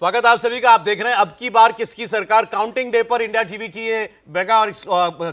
स्वागत आप सभी का। आप देख रहे हैं अब की बार किसकी सरकार। काउंटिंग डे पर इंडिया टीवी की ये मेगा और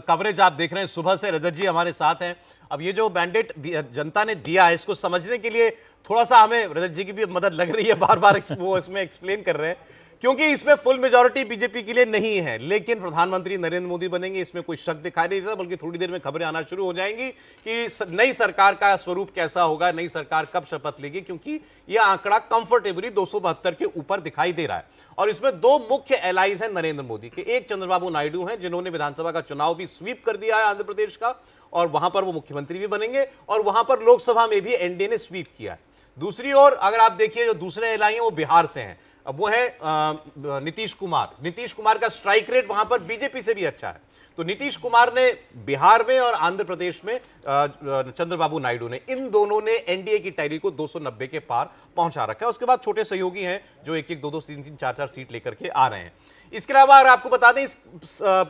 कवरेज आप देख रहे हैं। सुबह से रजत जी हमारे साथ हैं। अब ये जो मैंडेट जनता ने दिया है इसको समझने के लिए थोड़ा सा हमें रजत जी की भी मदद लग रही है। बार बार वो इसमें एक्सप्लेन कर रहे हैं क्योंकि इसमें फुल मेजॉरिटी बीजेपी के लिए नहीं है, लेकिन प्रधानमंत्री नरेंद्र मोदी बनेंगे इसमें कोई शक दिखाई नहीं देता। बल्कि थोड़ी देर में खबरें आना शुरू हो जाएंगी कि नई सरकार का स्वरूप कैसा होगा, नई सरकार कब शपथ लेगी, क्योंकि यह आंकड़ा कंफर्टेबली 272 के ऊपर दिखाई दे रहा है। और इसमें दो मुख्य एलाइज हैं नरेंद्र मोदी के। एक चंद्रबाबू नायडू हैं जिन्होंने विधानसभा का चुनाव भी स्वीप कर दिया है आंध्र प्रदेश का, और वहां पर वो मुख्यमंत्री भी बनेंगे, और वहां पर लोकसभा में भी एनडीए ने स्वीप किया है। दूसरी ओर अगर आप देखिए जो दूसरे एलाई हैं वो बिहार से हैं। अब वो है नीतीश कुमार। नीतीश कुमार का स्ट्राइक रेट वहां पर बीजेपी से भी अच्छा है। तो नीतीश कुमार ने बिहार में और आंध्र प्रदेश में चंद्रबाबू नायडू ने, इन दोनों ने एनडीए की टैली को 290 के पार पहुंचा रखा है। उसके बाद छोटे सहयोगी हैं जो एक एक, दो दो, तीन तीन, चार चार सीट लेकर के आ रहे हैं। इसके अलावा अगर आपको बता दें इस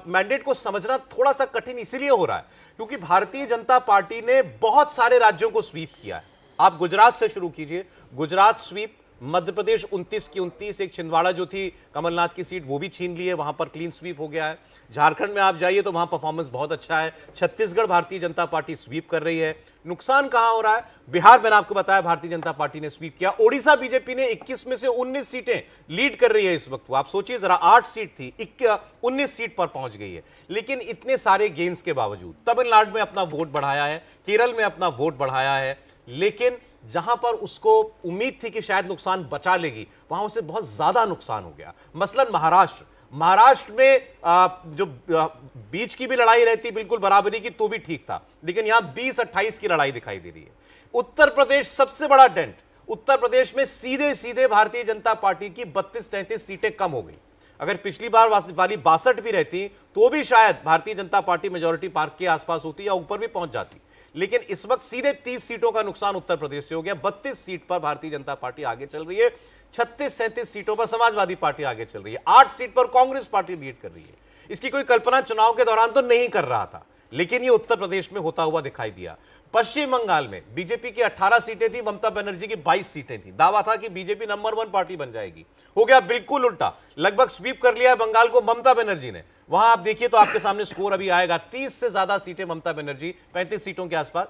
मैंडेट को समझना थोड़ा सा कठिन इसलिए हो रहा है क्योंकि भारतीय जनता पार्टी ने बहुत सारे राज्यों को स्वीप किया है। आप गुजरात से शुरू कीजिए, गुजरात स्वीप, मध्य प्रदेश 29 की 29, एक छिंदवाड़ा जो थी कमलनाथ की सीट वो भी छीन ली है, वहां पर क्लीन स्वीप हो गया है। झारखंड में आप जाइए तो वहां परफॉर्मेंस बहुत अच्छा है। छत्तीसगढ़ भारतीय जनता पार्टी स्वीप कर रही है। नुकसान कहां हो रहा है? बिहार मैंने आपको बताया भारतीय जनता पार्टी ने स्वीप किया। ओडिशा बीजेपी ने 21 में से 19 सीटें लीड कर रही है इस वक्त। आप सोचिए जरा, 8 सीट थी, 19 सीट पर पहुंच गई है। लेकिन इतने सारे गेन्स के बावजूद तमिलनाडु में अपना वोट बढ़ाया है, केरल में अपना वोट बढ़ाया है, लेकिन जहां पर उसको उम्मीद थी कि शायद नुकसान बचा लेगी वहां उसे बहुत ज्यादा नुकसान हो गया। मसलन महाराष्ट्र में जो बीच की भी लड़ाई रहती बिल्कुल बराबरी की तो भी ठीक था, लेकिन यहां 20-28 की लड़ाई दिखाई दे रही है। उत्तर प्रदेश सबसे बड़ा डेंट। उत्तर प्रदेश में सीधे सीधे भारतीय जनता पार्टी की 32-33 सीटें कम हो गई। अगर पिछली बार वाली 62 भी रहती तो भी शायद Bharatiya Janata party majority park के आसपास होती या ऊपर भी पहुंच जाती। लेकिन इस वक्त सीधे 30 सीटों का नुकसान उत्तर प्रदेश से हो गया। 32 सीट पर भारतीय जनता पार्टी आगे चल रही है, 36-37 सीटों पर समाजवादी पार्टी आगे चल रही है, 8 सीट पर कांग्रेस पार्टी लीड कर रही है। इसकी कोई कल्पना चुनाव के दौरान तो नहीं कर रहा था, लेकिन यह उत्तर प्रदेश में होता हुआ दिखाई दिया। पश्चिम बंगाल में बीजेपी की 18 सीटें थी, ममता बनर्जी की 22 सीटें थी। दावा था कि बीजेपी नंबर 1 पार्टी बन जाएगी, हो गया बिल्कुल उल्टा। लगभग स्वीप कर लिया है बंगाल को ममता बनर्जी ने। वहां आप देखिए तो आपके सामने स्कोर अभी आएगा। 30 से ज्यादा सीटें ममता बनर्जी, 35 सीटों के आसपास,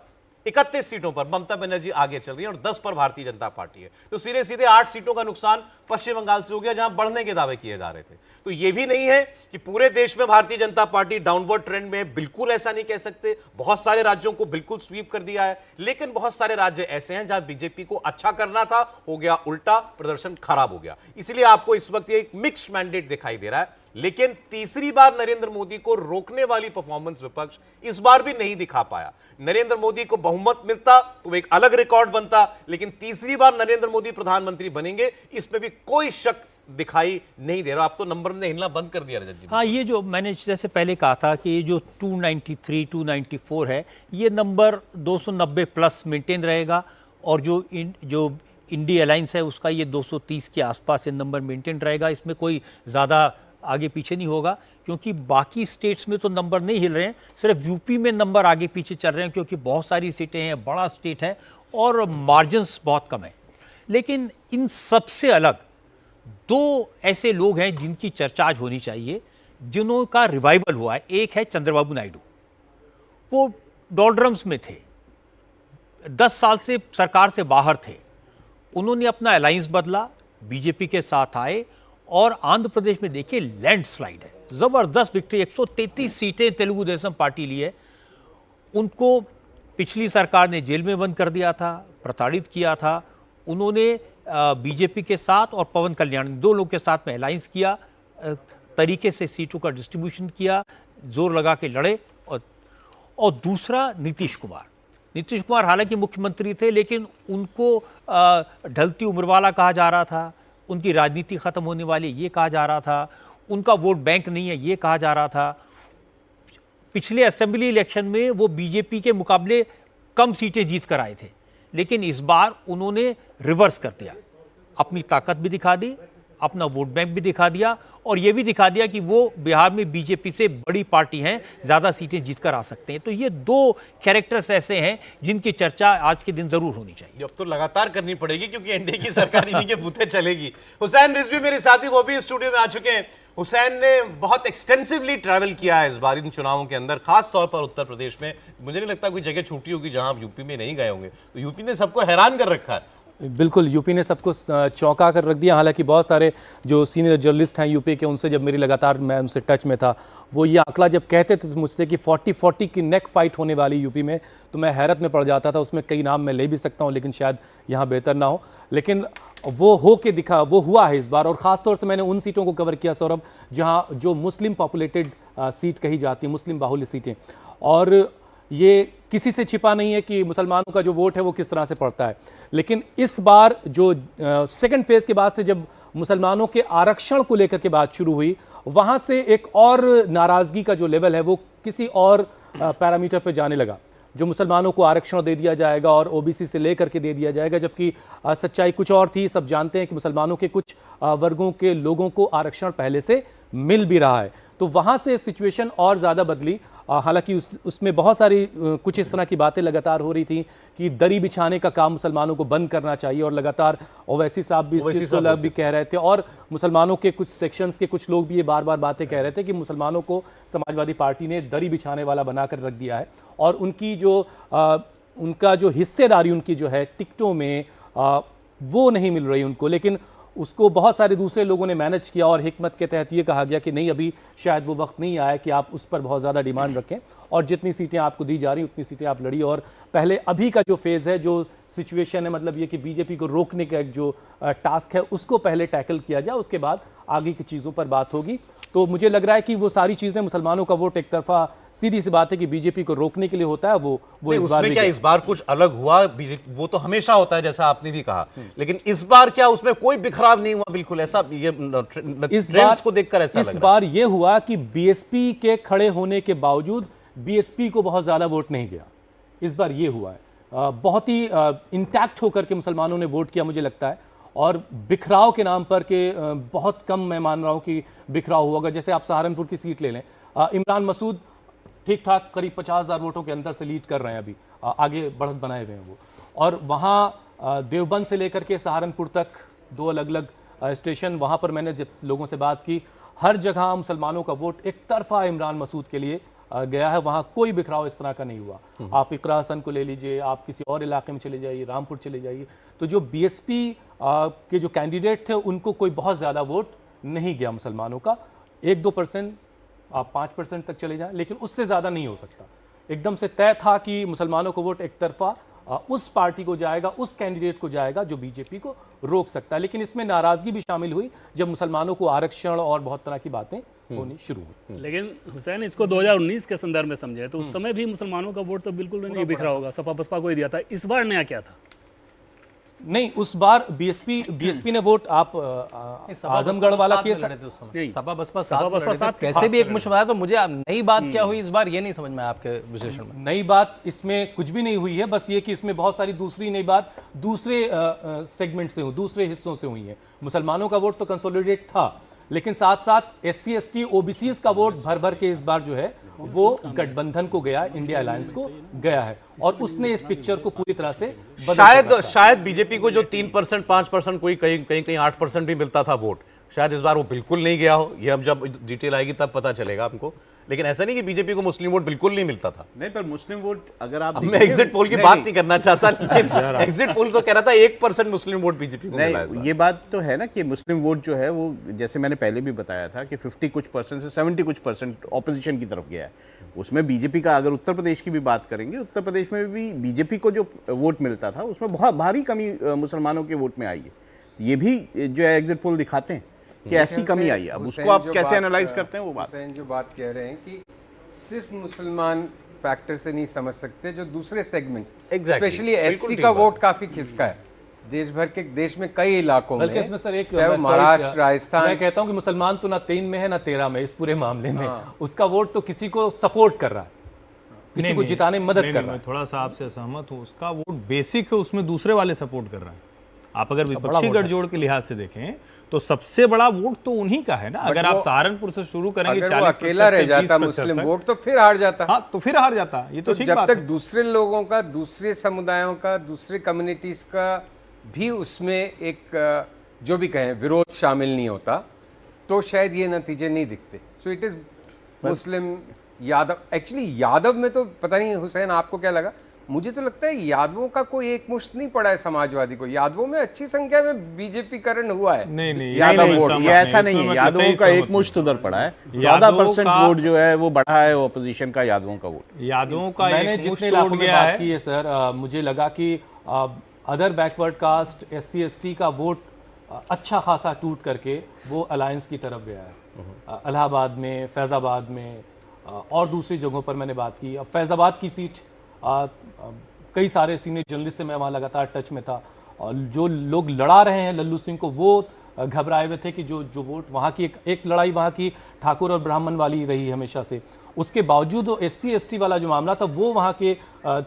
31 सीटों पर ममता बनर्जी आगे चल रही है और 10 पर भारतीय जनता पार्टी है। तो सीधे सीधे 8 सीटों का नुकसान पश्चिम बंगाल से हो गया जहां बढ़ने के दावे किए जा रहे थे। तो यह भी नहीं है कि पूरे देश में Bharatiya Janata party downward trend में है, बिल्कुल ऐसा नहीं कह सकते। बहुत सारे राज्यों को बिल्कुल स्वीप कर दिया है, लेकिन बहुत सारे राज्य ऐसे हैं जहां बीजेपी को अच्छा करना था, हो गया उल्टा, प्रदर्शन खराब हो गया। इसलिए आपको इस वक्त ये एक मिक्स्ड मैंडेट दिखाई दे रहा है। लेकिन तीसरी बार नरेंद्र मोदी को रोकने वाली परफॉर्मेंस विपक्ष इस बार भी नहीं दिखा पाया। नरेंद्र मोदी को बहुमत मिलता तो एक अलग रिकॉर्ड बनता, लेकिन तीसरी बार नरेंद्र मोदी प्रधानमंत्री बनेंगे इसमें भी कोई शक दिखाई नहीं दे रहा। आप तो नंबर ने हिलना बंद कर दिया रजत जी। हाँ, ये जो मैंने जैसे पहले कहा था कि ये जो 293, 294 है, ये नंबर 290 प्लस मेंटेन रहेगा, और जो इंडी अलायंस है उसका ये 230 के आसपास ये नंबर मेंटेन रहेगा। इसमें कोई ज़्यादा आगे पीछे नहीं होगा, क्योंकि बाकी स्टेट्स में तो नंबर नहीं हिल रहे हैं, सिर्फ यूपी में नंबर आगे पीछे चल रहे हैं, क्योंकि बहुत सारी सीटें हैं, बड़ा स्टेट है और मार्जिन्स बहुत कम है। लेकिन इन सबसे अलग दो ऐसे लोग हैं जिनकी चर्चा आज होनी चाहिए, जिन्हों का रिवाइवल हुआ है। एक है चंद्रबाबू नायडू, वो डॉलड्रम्स में थे, 10 साल से सरकार से बाहर थे। उन्होंने अपना अलायंस बदला, बीजेपी के साथ आए, और आंध्र प्रदेश में देखिए लैंडस्लाइड है, जबरदस्त विक्ट्री, 133 सीटें तेलुगु देशम पार्टी ली है। उनको पिछली सरकार ने जेल में बंद कर दिया था, प्रताड़ित किया था। उन्होंने बीजेपी के साथ और पवन कल्याण, दो लोग के साथ में अलायंस किया, तरीके से सीटों का डिस्ट्रीब्यूशन किया, जोर लगा के लड़े। और दूसरा नीतीश कुमार हालांकि मुख्यमंत्री थे, लेकिन उनको ढलती उम्र वाला कहा जा रहा था, उनकी राजनीति खत्म होने वाली ये कहा जा रहा था, उनका वोट बैंक नहीं है ये कहा जा रहा था। पिछले असेंबली इलेक्शन में वो बीजेपी के मुकाबले कम सीटें जीत कर आए थे, लेकिन इस बार उन्होंने रिवर्स कर दिया, अपनी ताकत भी दिखा दी अपना वोट बैंक भी दिखा दिया और ये भी दिखा दिया कि वो बिहार में बीजेपी से बड़ी पार्टी हैं, ज़्यादा सीटें जीतकर आ सकते हैं। तो ये दो कैरेक्टर्स ऐसे हैं जिनकी चर्चा आज के दिन जरूर होनी चाहिए। अब तो लगातार करनी पड़ेगी क्योंकि एनडीए की सरकार इन्हीं के बूथे चलेगी। हुसैन रिजवी मेरे साथी, वो भी स्टूडियो में आ चुके हैं। हुसैन ने बहुत एक्सटेंसिवली ट्रैवल किया है इस बार इन चुनावों के अंदर, खास तौर पर उत्तर प्रदेश में। मुझे नहीं लगता कोई जगह छूटी होगी जहां आप यूपी में नहीं गए होंगे। तो यूपी ने सबको हैरान कर रखा है। बिल्कुल, यूपी ने सबको चौंका कर रख दिया। हालांकि बहुत सारे जो सीनियर जर्नलिस्ट हैं यूपी के, उनसे जब मेरी लगातार मैं उनसे टच में था, वो ये आंकड़ा जब कहते थे मुझसे कि 40-40 की नेक फाइट होने वाली यूपी में, तो मैं हैरत में पड़ जाता था। उसमें कई नाम मैं ले भी सकता हूँ, लेकिन शायद यहाँ बेहतर ना हो। लेकिन वो हो के दिखा, वो हुआ है इस बार। और ख़ासतौर से मैंने उन सीटों को कवर किया सौरभ, जहाँ जो मुस्लिम पॉपुलेटेड सीट कही जाती है, मुस्लिम बाहुल्य सीटें। और ये किसी से छिपा नहीं है कि मुसलमानों का जो वोट है वो किस तरह से पड़ता है। लेकिन इस बार जो सेकंड फेज के बाद से जब मुसलमानों के आरक्षण को लेकर के बात शुरू हुई, वहां से एक और नाराजगी का जो लेवल है वो किसी और पैरामीटर पर जाने लगा। जो मुसलमानों को आरक्षण दे दिया जाएगा और ओबीसी से लेकर के दे दिया जाएगा, जबकि सच्चाई कुछ और थी। सब जानते हैं कि मुसलमानों के कुछ वर्गों के लोगों को आरक्षण पहले से मिल भी रहा है। तो वहां से सिचुएशन और ज़्यादा बदली। हालांकि उसमें बहुत सारी कुछ इस तरह की बातें लगातार हो रही थी कि दरी बिछाने का काम मुसलमानों को बंद करना चाहिए, और लगातार ओवैसी साहब भी कह रहे थे, और मुसलमानों के कुछ सेक्शंस के कुछ लोग भी ये बार बार बातें कह रहे थे कि मुसलमानों को समाजवादी पार्टी ने दरी बिछाने वाला बनाकर रख दिया है, और उनकी जो उनका जो हिस्सेदारी उनकी जो है टिकटों में वो नहीं मिल रही उनको। लेकिन उसको बहुत सारे दूसरे लोगों ने मैनेज किया, और हिकमत के तहत ये कहा गया कि नहीं, अभी शायद वो वक्त नहीं आया कि आप उस पर बहुत ज़्यादा डिमांड रखें, और जितनी सीटें आपको दी जा रही उतनी सीटें आप लड़िए। और पहले अभी का जो फेज़ है, जो सिचुएशन है, मतलब ये कि बीजेपी को रोकने का एक जो टास्क है, उसको पहले टैकल किया जाए, उसके बाद आगे की चीज़ों पर बात होगी। तो मुझे लग रहा है कि वो सारी चीज़ें, मुसलमानों का वोट एक तरफा, सीधी सी बात है कि बीजेपी को रोकने के लिए होता है, वो इस बार उसमें क्या इस बार कुछ अलग हुआ? बीजेपी वो तो हमेशा होता है जैसा आपने भी कहा, लेकिन इस बार क्या उसमें कोई बिखराव नहीं हुआ? बिल्कुल ऐसा ये इस बार को देखकर ऐसा इस बार ये हुआ कि बीएसपी के खड़े होने के बावजूद बीएसपी को बहुत ज्यादा वोट नहीं गया। इस बार ये हुआ है, बहुत ही इंटैक्ट होकर के मुसलमानों ने वोट किया मुझे लगता है। और बिखराव के नाम पर के बहुत कम मैं मान रहा हूं कि बिखराव होगा। जैसे आप सहारनपुर की सीट ले लें, इमरान मसूद ठीक ठाक करीब 50,000 वोटों के अंदर से लीड कर रहे हैं, अभी आगे बढ़त बनाए हुए हैं वो। और वहाँ देवबंद से लेकर के सहारनपुर तक 2 अलग अलग स्टेशन, वहाँ पर मैंने जब लोगों से बात की, हर जगह मुसलमानों का वोट एक तरफा इमरान मसूद के लिए गया है। वहाँ कोई बिखराव इस तरह का नहीं हुआ। आप इकरा हसन को ले लीजिए, आप किसी और इलाके में चले जाइए, रामपुर चले जाइए, तो जो बीएसपी के जो कैंडिडेट थे उनको कोई बहुत ज़्यादा वोट नहीं गया मुसलमानों का। 1-2%, आप 5% तक चले जाएं, लेकिन उससे ज़्यादा नहीं हो सकता। एकदम से तय था कि मुसलमानों को वोट एक तरफा उस पार्टी को जाएगा, उस कैंडिडेट को जाएगा जो बीजेपी को रोक सकता है। लेकिन इसमें नाराज़गी भी शामिल हुई जब मुसलमानों को आरक्षण और बहुत तरह की बातें होनी शुरू हुई। लेकिन हुसैन, इसको 2019 के संदर्भ में समझे तो उस समय भी मुसलमानों का वोट तो बिल्कुल नहीं बिखरा होगा, सपा बसपा को ही दिया था। इस बार नया क्या था? नहीं, उस बार बीएसपी ने वोट, आप आजमगढ़ वाला केस, सपा बसपा साथ कैसे भी एक मुश्त आया। तो मुझे नई बात क्या हुई इस बार ये नहीं समझ में आया आपके विश्लेषण में। नई बात इसमें कुछ भी नहीं हुई है, बस ये कि इसमें बहुत सारी दूसरी नई बात दूसरे सेगमेंट से हुई, दूसरे हिस्सों से हुई है। मुसलमानों का वोट तो कंसोलिडेट था, लेकिन साथ साथ SC ST OBC का वोट भर भर के इस बार जो है वो गठबंधन को गया, इंडिया अलायंस को गया है, और उसने इस पिक्चर को पूरी तरह से शायद बीजेपी को जो 3%, 5%, कोई कहीं 8% भी मिलता था वोट, शायद इस बार वो बिल्कुल नहीं गया हो। ये अब जब डिटेल आएगी तब पता चलेगा हमको। लेकिन ऐसा नहीं कि बीजेपी को मुस्लिम वोट बिल्कुल नहीं मिलता था। नहीं, पर मुस्लिम वोट अगर आप मैं एग्जिट पोल की बात नहीं करना चाहता, लेकिन एग्जिट पोल तो कह रहा था 1% मुस्लिम वोट बीजेपी को मिला है। ये बात तो है ना कि मुस्लिम वोट जो है वो, जैसे मैंने पहले भी बताया था कि 50 कुछ % से 70 कुछ % ऑपोजिशन की तरफ गया है। उसमें बीजेपी का, अगर उत्तर प्रदेश की भी बात करेंगे, उत्तर प्रदेश में भी बीजेपी को जो वोट मिलता था उसमें बहुत भारी कमी मुसलमानों के वोट में आई है। ये भी जो है एग्जिट पोल दिखाते हैं कि ऐसी कमी आई है। अब उसको आप कैसे एनालाइज करते हैं वो बात। हुसैन जो बात कह रहे हैं कि सिर्फ मुसलमान फैक्टर से नहीं समझ सकते, जो दूसरे सेगमेंट्स, स्पेशली SC का वोट काफी खिसका है देश भर के, देश में कई इलाकों में। बल्कि इसमें सर एक, चाहे वो महाराष्ट्र, राजस्थान, मैं कहता हूं कि मुसलमान तो ना 3 में है ना 13 में, इस पूरे मामले में उसका वोट तो किसी को सपोर्ट कर रहा है, किसी को जिताने में मदद कर रहा है। थोड़ा सा आपसे असहमत हूँ। उसका वोट बेसिक है, उसमें दूसरे वाले सपोर्ट कर रहे हैं। आप अगर विपक्षी गठजोड़ के लिहाज से देखें तो सबसे बड़ा वोट तो उन्हीं का है ना। अगर आप सहारनपुर से शुरू करेंगे, अगर वो अकेला रह जाता मुस्लिम वोट तो फिर हार जाता। हाँ, तो फिर हार जाता। ये तो ठीक जब बात तक है। दूसरे लोगों का, दूसरे समुदायों का, दूसरे कम्युनिटीज का भी उसमें एक जो भी कहें विरोध शामिल नहीं होता, तो शायद ये नतीजे नहीं दिखते। So it is Muslim Yadav. Actually Yadav में तो पता नहीं हुसैन आपको क्या लगा, मुझे तो लगता है यादवों का कोई एक मुश्त नहीं पड़ा है समाजवादी को। यादवों में अच्छी संख्या में बीजेपी करण हुआ है। नहीं, यादव वोट ये ऐसा नहीं है, यादवों का एक मुश्त उधर पड़ा है। 14% वोट जो है वो बढ़ा है ऑपोजिशन का, यादवों का वोट। यादवों का मैंने एक मुश्त जितने इलाकों टूट में गया बात है। की है सर, मुझे लगा कि other backward caste, SC ST का वोट अच्छा खासा टूट करके वो अलायंस की तरफ गया है। इलाहाबाद में, फैज़ाबाद में और दूसरी जगहों पर मैंने बात की। अब फैज़ाबाद की सीट कई सारे सीनियर जर्नलिस्ट थे, मैं वहाँ लगातार टच में था, और जो लोग लड़ा रहे हैं लल्लू सिंह को, वो घबराए हुए थे कि जो वोट वहाँ की एक लड़ाई वहाँ की ठाकुर और ब्राह्मण वाली रही हमेशा से। उसके बावजूद वो SC ST वाला जो मामला था वो वहाँ के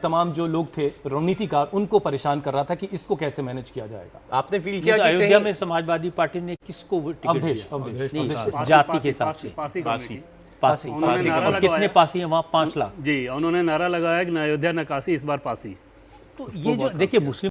तमाम जो लोग थे रणनीतिकार, उनको परेशान कर रहा था कि इसको कैसे मैनेज किया जाएगा। आपने फील ये किया तो कि अयोध्या कहीं में समाजवादी पार्टी ने किसको टिकट अवधेश दिया? अवधेश नहीं, जाति के हिसाब से पासी कमेटी। पासी। उन्होंने नारा और कितने लगवाया। पासी हैं वहाँ? 5 लाख। जी, उन्होंने नारा लगाया कि न अयोध्या न काशी, इस बार पासी। तो ये जो देखिए मुस्लिम